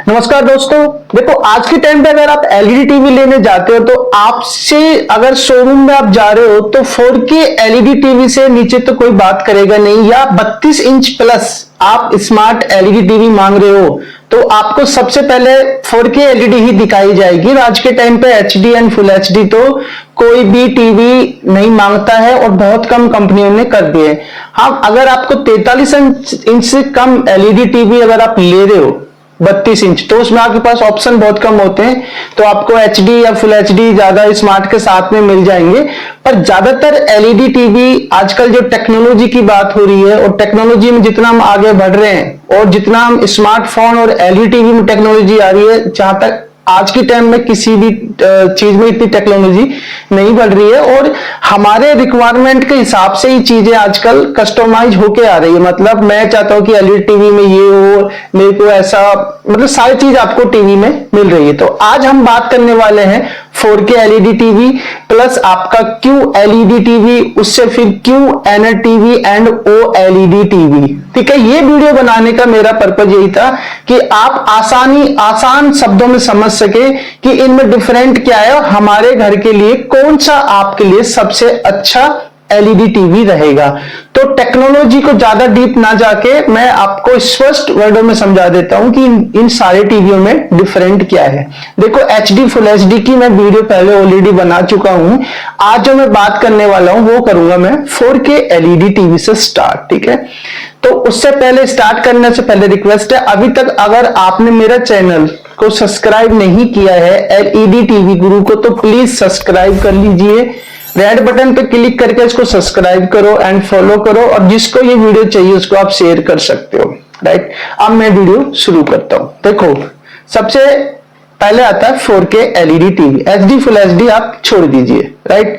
नमस्कार दोस्तों, देखो आज के टाइम पे अगर आप एलईडी टीवी लेने जाते हो तो आपसे अगर शोरूम में आप जा रहे हो तो 4K एलईडी टीवी से नीचे तो कोई बात करेगा नहीं, या 32 इंच प्लस आप स्मार्ट एलईडी टीवी मांग रहे हो तो आपको सबसे पहले 4K एलईडी ही दिखाई जाएगी। आज के टाइम पे एचडी एंड फुल एचडी तो कोई भी टीवी नहीं मांगता है और बहुत कम कंपनियों ने कर दिए। हाँ, अगर आपको 43 इंच से कम एलईडी टीवी अगर आप ले रहे हो 32 इंच, तो उसमें आपके पास ऑप्शन बहुत कम होते हैं, तो आपको एचडी या फुल एचडी ज्यादा स्मार्ट के साथ में मिल जाएंगे। पर ज्यादातर एलईडी टीवी आजकल जो टेक्नोलॉजी की बात हो रही है और टेक्नोलॉजी में जितना हम आगे बढ़ रहे हैं और जितना हम स्मार्टफोन और एलईडी टीवी में टेक्नोलॉजी आ रही है, जहां तक आज के टाइम में किसी भी चीज में इतनी टेक्नोलॉजी नहीं बढ़ रही है और हमारे रिक्वायरमेंट के हिसाब से ही चीजें आजकल कस्टमाइज होके आ रही है। मतलब मैं चाहता हूं कि एलईडी टीवी में ये हो, मेरे को ऐसा, मतलब सारी चीज आपको टीवी में मिल रही है। तो आज हम बात करने वाले हैं 4K एलईडी टीवी प्लस आपका क्यू एलईडी टीवी, उससे फिर क्यू एनर TV and O LED TV. ठीक है, ये वीडियो बनाने का मेरा पर्पज यही था कि आप आसान शब्दों में समझ सके कि इनमें डिफरेंट क्या है और हमारे घर के लिए कौन सा आपके लिए सबसे अच्छा एलईडी टीवी रहेगा। तो टेक्नोलॉजी को ज्यादा डीप ना जाके मैं आपको स्पष्ट वर्डों में समझा देता हूं कि इन सारे टीवियों में डिफरेंट क्या है। देखो एचडी फुल एचडी की मैं वीडियो पहले ऑलरेडी बना चुका हूं। आज जो मैं बात करने वाला हूं वो करूंगा मैं 4K एलईडी टीवी से स्टार्ट। ठीक है, तो उससे पहले स्टार्ट करने से पहले रिक्वेस्ट है, अभी तक अगर आपने मेरा चैनल को सब्सक्राइब नहीं किया है एलईडी टीवी गुरु को, तो प्लीज सब्सक्राइब कर लीजिए। रेड बटन पे क्लिक करके इसको सब्सक्राइब करो एंड फॉलो करो, और जिसको ये वीडियो चाहिए उसको आप शेयर कर सकते हो। राइट, अब मैं वीडियो शुरू करता हूं। देखो सबसे पहले आता है 4K LED TV. HD full HD आप छोड़ दीजिए। राइट,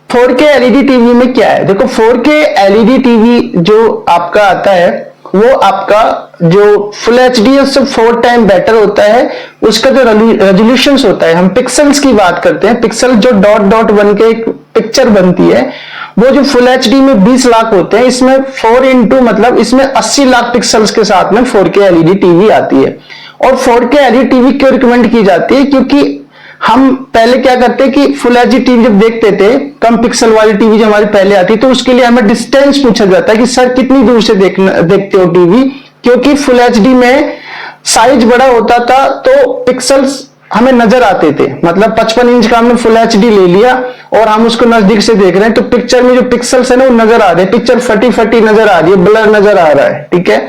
4K एलईडी टीवी में क्या है, देखो 4K एलईडी टीवी जो आपका आता है वो आपका जो फुल एचडी है उससे 4 टाइम बेटर होता है। उसका जो रेजोल्यूशन होता है, हम पिक्सल्स की बात करते हैं, पिक्सल जो डॉट डॉट बन के एक पिक्चर बनती है, वो जो फुल एचडी में 20 लाख होते हैं, इसमें 4 इंटू मतलब इसमें 80 लाख पिक्सल्स के साथ में 4K एलईडी टीवी आती है। और 4K एलईडी टीवी क्यों रिकमेंड की जाती है, क्योंकि हम पहले क्या करते हैं कि फुल एचडी टीवी जब देखते थे, कम पिक्सल वाली टीवी जो हमारी पहले आती, तो उसके लिए हमें डिस्टेंस पूछा जाता है कि सर कितनी दूर से देखते हो टीवी, क्योंकि फुल एचडी में साइज बड़ा होता था तो पिक्सल्स हमें नजर आते थे। मतलब 55 इंच का हमने फुल एचडी ले लिया और हम उसको नजदीक से देख रहे हैं तो पिक्चर में जो पिक्सल्स है ना वो नजर आ रहे हैं, पिक्चर फटी फटी नजर आ रही है, ब्लर नजर आ रहा है। ठीक है,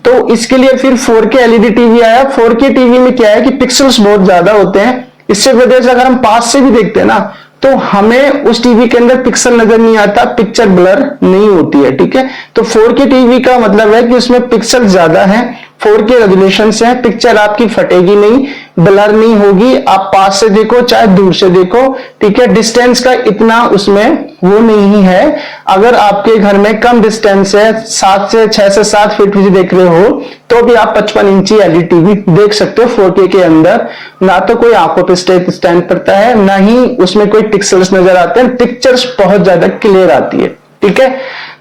तो इसके लिए फिर 4K एलईडी टीवी आया। 4K टीवी में क्या है कि पिक्सल्स बहुत ज्यादा होते हैं, इससे वजह से अगर हम पास से भी देखते हैं ना तो हमें उस टीवी के अंदर पिक्सल नजर नहीं आता, पिक्चर ब्लर नहीं होती है। ठीक है, तो 4K टीवी का मतलब है कि उसमें पिक्सल ज्यादा है, 4K रेजोल्यूशन से है, पिक्चर आपकी फटेगी नहीं, ब्लर नहीं होगी, आप पास से देखो चाहे दूर से देखो। ठीक है, डिस्टेंस का इतना उसमें वो नहीं है। अगर आपके घर में कम डिस्टेंस है, 6 से 7 फीट से देख रहे हो तो भी आप 55 इंची एलईडी टीवी देख सकते हो 4K के अंदर। ना तो कोई आंखों पे स्टैंड पड़ता है, ना ही उसमें कोई पिक्सल्स नजर आते हैं, पिक्चर्स बहुत ज्यादा क्लियर आती है। ठीक है,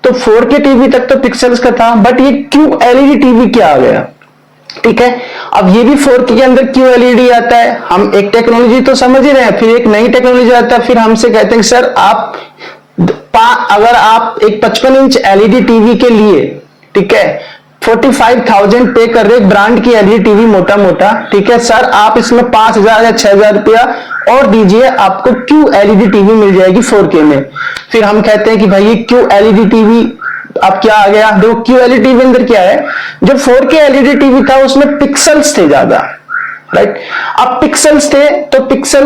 तो 4K टीवी तक तो पिक्सल्स का था, बट ये क्यू एलईडी टीवी क्या आ गया। ठीक है, अब ये भी 4K के अंदर क्यू एलईडी आता है। हम एक टेक्नोलॉजी तो समझ ही रहे हैं, फिर एक नई टेक्नोलॉजी आता है, फिर हमसे कहते हैं सर आप अगर आप एक 55 इंच एलईडी टीवी के लिए, ठीक है, 45,000 पे कर रहे ब्रांड की एलईडी टीवी मोटा मोटा, ठीक है सर, आप इसमें 5,000 या 6,000 रुपया और दीजिए, आपको क्यू एलईडी टीवी मिल जाएगी 4K में। फिर हम कहते हैं कि भाई ये क्यू एलईडी टीवी अब क्या आ गया। देखो क्यू एलईडी टीवी अंदर क्या है, जो 4K एलईडी टीवी था उसमें पिक्सल्स थे ज्यादा। राइट, अब पिक्सल्स थे तो पिक्सल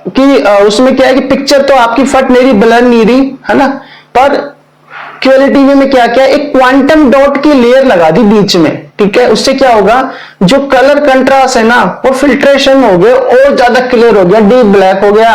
की उसमें क्या है कि पिक्चर तो आपकी फट नहीं रही, ब्लर नहीं रही, है ना। पर क्यू एलईडी टीवी में क्या क्या, एक क्वांटम डॉट की लेयर लगा दी बीच में। ठीक है, उससे क्या होगा, जो कलर कंट्रास्ट है ना वो फिल्ट्रेशन हो गया और ज्यादा क्लियर हो गया, डीप ब्लैक हो गया,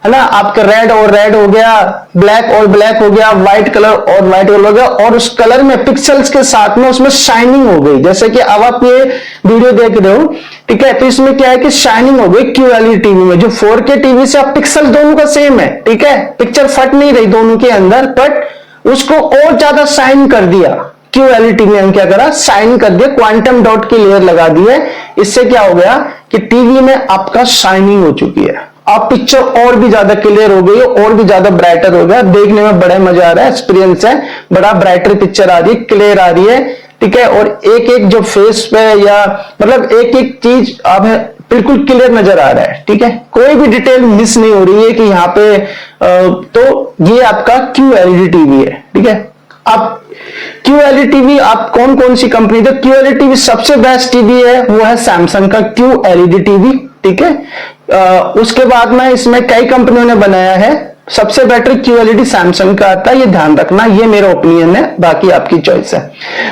है ना, आपका रेड और रेड हो गया, ब्लैक और ब्लैक हो गया, व्हाइट कलर और व्हाइट कलर हो गया, और उस कलर में पिक्सल्स के साथ में उसमें शाइनिंग हो गई। जैसे कि अब आप ये वीडियो देख रहे हो, ठीक है, तो इसमें क्या है कि शाइनिंग हो गई क्यू एलईडी टीवी में। जो 4K टीवी से अब पिक्सल दोनों का सेम है, ठीक है, पिक्चर फट नहीं रही दोनों के अंदर, बट उसको और ज्यादा शाइन कर दिया। QLED टीवी हम क्या करा, शाइन कर दिया, क्वांटम डॉट की लेयर लगा दी है। इससे क्या हो गया कि टीवी में आपका शाइनिंग हो चुकी है, अब पिक्चर और भी ज्यादा क्लियर हो गई है, और भी ज्यादा ब्राइटर हो गया, देखने में बड़ा मजा आ रहा है, एक्सपीरियंस है, बड़ा ब्राइटर पिक्चर आ रही है, क्लियर आ रही है, ठीक है। और एक एक जो फेस पे या मतलब एक एक चीज अब बिल्कुल क्लियर नजर आ रहा है, ठीक है, कोई भी डिटेल मिस नहीं हो रही है कि यहाँ पे तो ये आपका QLED टीवी है, ठीक है। अब QLED टीवी आप कौन कौन सी कंपनी, तो QLED टीवी सबसे बेस्ट टीवी है वो है सैमसंग का QLED टीवी, ठीक है। उसके बाद में इसमें कई कंपनियों ने बनाया है, सबसे बेटर QLED सैमसंग का आता है, ये ध्यान रखना, ये मेरा ओपिनियन है, बाकी आपकी चॉइस है,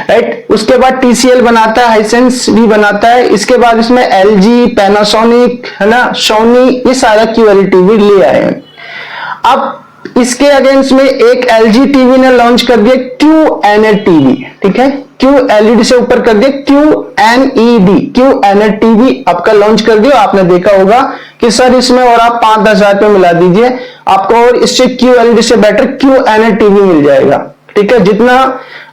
राइट। उसके बाद TCL बनाता है, हाइसेंस भी बनाता है, इसके बाद इसमें LG, पैनासोनिक, है ना, सोनी, ये सारा QLED टीवी ले आए हैं। अब इसके अगेंस्ट में एक LG टीवी ने लॉन्च कर दिया QNED टीवी, ठीक है, QLED से ऊपर कर दिया QNED टीवी आपका लॉन्च कर दिया। आपने देखा होगा कि सर इसमें और आप 5-10 हजार रुपये मिला दीजिए, आपको और इससे QLED से बेटर QNED टीवी मिल जाएगा, ठीक है। जितना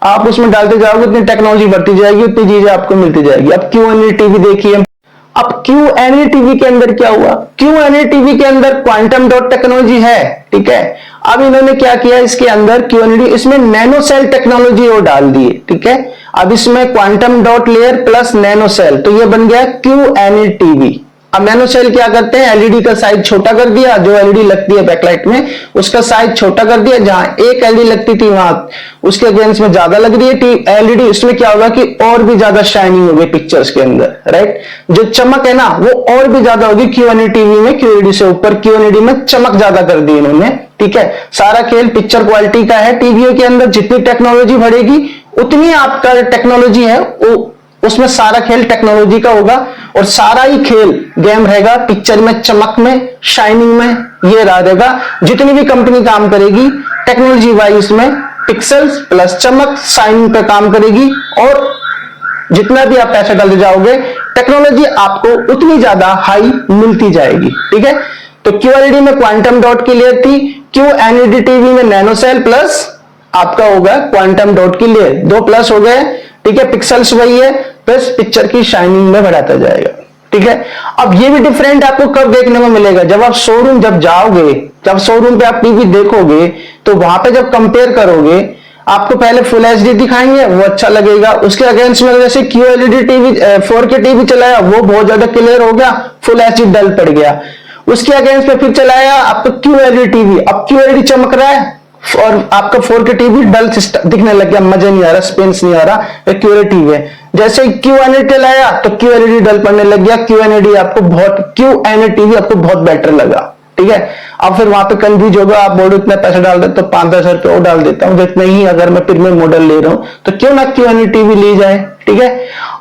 आप उसमें डालते जाओगे उतनी टेक्नोलॉजी बढ़ती जाएगी, उतनी चीजें आपको मिलती जाएगी। अब QNED टीवी देखिए, अब QNED टीवी के अंदर क्या हुआ, QNED टीवी के अंदर क्वांटम डॉट टेक्नोलॉजी है, ठीक है। अब इन्होंने क्या किया, इसके अंदर QNED इसमें नैनो सेल टेक्नोलॉजी और डाल दी है, ठीक है। अब इसमें quantum dot layer plus nano cell, तो ये बन गया QNED टीवी। अब नैनो सेल क्या करते हैं, LED का साइज छोटा कर दिया, जो LED लगती है बैकलाइट में उसका साइज छोटा कर दिया, जहां एक LED लगती थी वहां उसके अगेंस्ट में ज्यादा लग रही है LED, उसमें क्या होगा कि और भी ज्यादा शाइनिंग होगी पिक्चर्स के अंदर, राइट। जो चमक है ना वो और भी ज्यादा होगी QNED टीवी में, QLED से ऊपर QNED में चमक ज्यादा कर दी इन्होंने, ठीक है। सारा खेल पिक्चर क्वालिटी का है, टीवी के अंदर जितनी टेक्नोलॉजी बढ़ेगी उतनी आपका टेक्नोलॉजी है वो उसमें सारा खेल टेक्नोलॉजी का होगा, और सारा ही खेल गेम रहेगा पिक्चर में, चमक में, शाइनिंग में, ये रहेगा। जितनी भी कंपनी काम करेगी टेक्नोलॉजी वाइज में पिक्सल्स प्लस चमक शाइनिंग पे काम करेगी, और जितना भी आप पैसा डालते जाओगे टेक्नोलॉजी आपको उतनी ज्यादा हाई मिलती जाएगी, ठीक है। तो QLED में क्वांटम डॉट की लेयर थी, QNED टीवी में नैनो सेल प्लस आपका होगा क्वांटम डॉट की लेयर, 2 प्लस हो गए, ठीक है। पिक्सल्स वही है, बस पिक्चर की शाइनिंग में बढ़ाता जाएगा, ठीक है। अब ये भी डिफरेंट आपको कब देखने को मिलेगा, जब आप शोरूम जब जाओगे, जब शोरूम पे आप टीवी देखोगे तो वहां पे जब कंपेयर करोगे आपको पहले फुल HD दिखाएंगे, वो अच्छा लगेगा। उसके अगेंस्ट में जैसे QLED टीवी 4K टीवी चलाया वो बहुत ज्यादा क्लियर हो गया, फुल HD डल पड़ गया। उसके अगेंस्ट में फिर चलाया आपको QLED टीवी, अब QLED चमक रहा है और आपका 4K टीवी डल दिखने लग गया, मजा नहीं आ रहा, स्पेस नहीं आ रहा, QLED टीवी है। जैसे QNED लाया तो QLED डल पड़ने लग गया, QNED टीवी आपको बहुत बेटर लगा, ठीक है। अब फिर वहां पे कंफ्यूज होगा, आप बोर्ड इतना पैसा डाल देते तो 5-10 हजार रुपये और डाल देता हूं, जितना ही अगर मैं प्रीमियम मॉडल ले रहा हूं तो क्यों ना QNED टीवी ली जाए, ठीक है।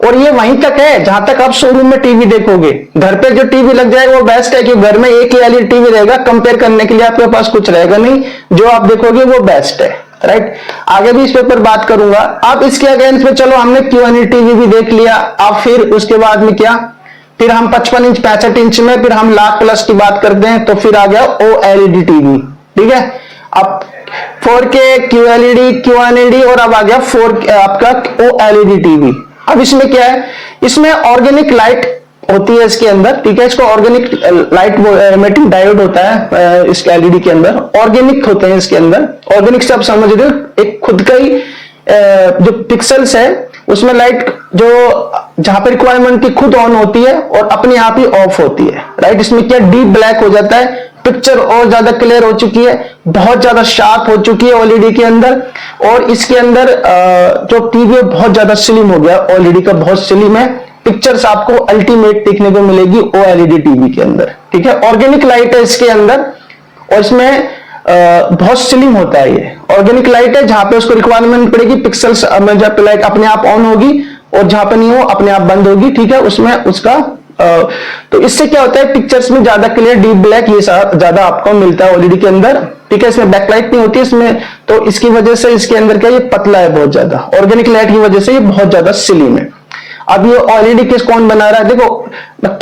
और ये वहीं तक है जहां तक आप शोरूम में टीवी देखोगे, घर पे जो टीवी लग जाएगा वो बेस्ट है, कि घर में एक ही LED टीवी रहेगा, कंपेयर करने के लिए आपके पास कुछ रहेगा नहीं, जो आप देखोगे वो बेस्ट है, राइट। आगे भी इस पे पर बात करूंगा। अब इसके अगेंस्ट में चलो हमने QNED टीवी भी देख लिया, अब फिर उसके बाद में क्या, फिर हम 55 इंच 65 इंच में फिर हम लाख प्लस की बात करते हैं, तो फिर आ गया OLED टीवी, ठीक है। अब 4K QNED और अब आ गया 4K आपका OLED टीवी। अब इसमें क्या है, इसमें ऑर्गेनिक लाइट होती है इसके अंदर, ठीक है। इसको ऑर्गेनिक लाइट एमिटिंग डायोड होता है इसके LED के अंदर, ऑर्गेनिक होते हैं इसके अंदर। ऑर्गेनिक से आप समझ रहे हो, एक खुद का ही जो पिक्सल्स है उसमें लाइट जो जहां पर रिक्वायरमेंट की खुद ऑन होती है और अपने आप ही ऑफ होती है, राइट। इसमें क्या डीप ब्लैक हो जाता है, पिक्चर और ज्यादा क्लियर हो चुकी है, बहुत ज्यादा शार्प हो चुकी है OLED के अंदर। और इसके अंदर जो टीवी है बहुत ज्यादा स्लिम हो गया, OLED का बहुत स्लिम है, पिक्चर्स आपको अल्टीमेट देखने को मिलेगी OLED टीवी के अंदर, ठीक है। ऑर्गेनिक लाइट है इसके अंदर और इसमें बहुत स्लिम होता है, ये ऑर्गेनिक लाइट है, जहां पे उसको रिक्वायरमेंट पड़ेगी पिक्सल्स में जब लाइट अपने आप ऑन होगी और जहां पे नहीं हो अपने आप बंद होगी, ठीक है। उसमें उसका तो इससे क्या होता है, पिक्चर्स में ज्यादा क्लियर डीप ब्लैक ये ज्यादा आपको मिलता है OLED के अंदर, ठीक है। इसमें बैकलाइट नहीं होती इसमें, तो इसकी वजह से इसके अंदर क्या ये पतला है बहुत ज्यादा, ऑर्गेनिक लाइट की वजह से ये बहुत ज्यादा स्लिम है। अब ये OLED किस कौन बना रहा है, देखो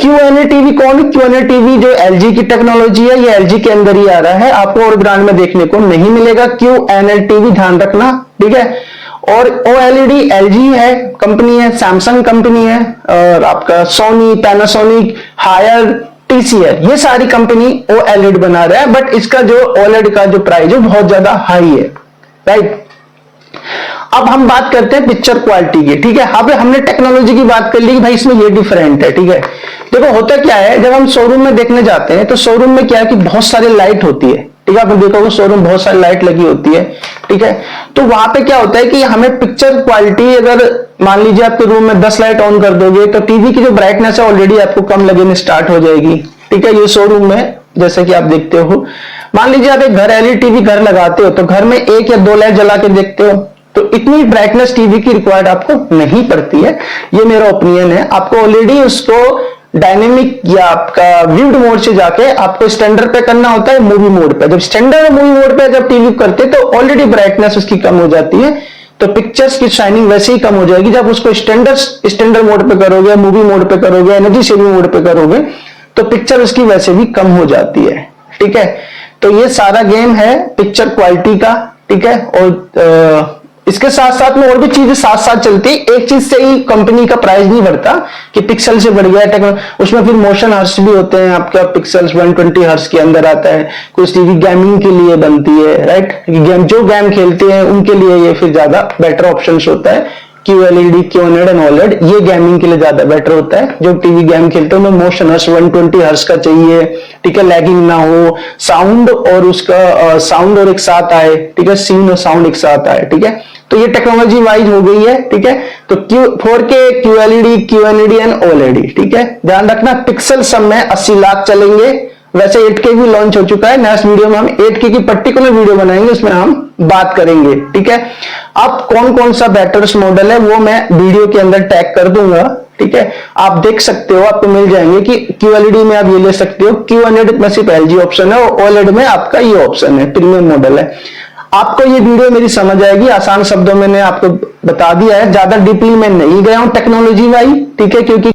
QNED टीवी कौन, QNED टीवी जो LG की टेक्नोलॉजी है, ये LG के अंदर ही आ रहा है, आपको और ब्रांड में देखने को नहीं मिलेगा QNED टीवी, ध्यान रखना, ठीक है। और OLED LG है कंपनी है, सैमसंग कंपनी है, और आपका सोनी, पैनासोनिक, हायर, TCL, ये सारी कंपनी OLED बना रहा है, बट इसका जो OLED का जो प्राइस है बहुत ज्यादा हाई है, राइट। अब हम बात करते हैं पिक्चर क्वालिटी की, ठीक है। अब हमने टेक्नोलॉजी की बात कर ली कि भाई इसमें ये डिफरेंट है, ठीक है। देखो होता क्या है, जब हम शोरूम में देखने जाते हैं तो शोरूम में क्या है कि बहुत सारी लाइट होती है, ठीक है। आपने देखोगे शोरूम बहुत सारी लाइट लगी होती है, ठीक है। तो वहां पे क्या होता है कि हमें पिक्चर क्वालिटी, अगर मान लीजिए आपके रूम में 10 लाइट ऑन कर दोगे तो टीवी की जो ब्राइटनेस है ऑलरेडी आपको कम लगने स्टार्ट हो जाएगी, ठीक है। ये शोरूम में जैसे कि आप देखते हो, मान लीजिए आप एक घर LED टीवी घर लगाते हो तो घर में 1 या 2 लाइट जला के देखते हो, तो इतनी ब्राइटनेस टीवी की रिक्वायर्ड आपको नहीं पड़ती है, ये मेरा ओपिनियन है। आपको ऑलरेडी उसको डायनेमिक या आपका विव्ड मोड से जाके आपको स्टैंडर्ड पे करना होता है, मूवी मोड पे। जब स्टैंडर्ड मूवी मोड पे जब टीवी करते तो ऑलरेडी ब्राइटनेस उसकी कम हो जाती है, तो पिक्चर्स की शाइनिंग वैसे ही कम हो जाएगी। जब उसको स्टैंडर्ड मोड पे करोगे, मूवी मोड पे करोगे, एनर्जी सेविंग मोड पे करोगे, तो पिक्चर उसकी वैसे भी कम हो जाती है, ठीक है। तो ये सारा गेम है पिक्चर क्वालिटी का, ठीक है। और इसके साथ साथ में और भी चीजें साथ साथ चलती है, एक चीज से ही कंपनी का प्राइस नहीं बढ़ता कि पिक्सल से बढ़ गया है, उसमें फिर मोशन हर्ट्ज भी होते हैं, आपका पिक्सल्स 120 हर्ट्ज के अंदर आता है। कुछ टीवी गेमिंग के लिए बनती है, राइट, गेम जो गेम खेलते हैं उनके लिए ये फिर ज्यादा बेटर ऑप्शन होता है। QLED, QNED एंड OLED ये गेमिंग के लिए ज्यादा बेटर होता है। जो टीवी गेम खेलते हैं उन्हें मोशन हर्ट्ज 120 हर्ट्ज का चाहिए, ठीक है, लैगिंग ना हो, साउंड और उसका साउंड और एक साथ आए, ठीक है, सीन और साउंड एक साथ आए, ठीक है। तो ये टेक्नोलॉजी वाइज हो गई है, ठीक है। तो 4K, QLED, QNED and OLED, ठीक है। ध्यान रखना पिक्सल सब में 80 लाख चलेंगे। वैसे 8K भी लॉन्च हो चुका है, नेक्स्ट वीडियो में हम 8K की पर्टिकुलर वीडियो बनाएंगे, उसमें हम बात करेंगे, ठीक है। अब कौन कौन सा बेटर मॉडल है वो मैं वीडियो के अंदर टैग कर दूंगा, ठीक है। आप देख सकते हो, आपको मिल जाएंगे कि QLED में आप ये ले सकते हो, QNED में सिर्फ LG ऑप्शन है, और OLED में आपका ये ऑप्शन है, प्रीमियम मॉडल है। आपको ये वीडियो मेरी समझ आएगी, आसान शब्दों में मैंने आपको बता दिया है, ज्यादा डीपली मैं नहीं गया हूं टेक्नोलॉजी वाइज, ठीक है, क्योंकि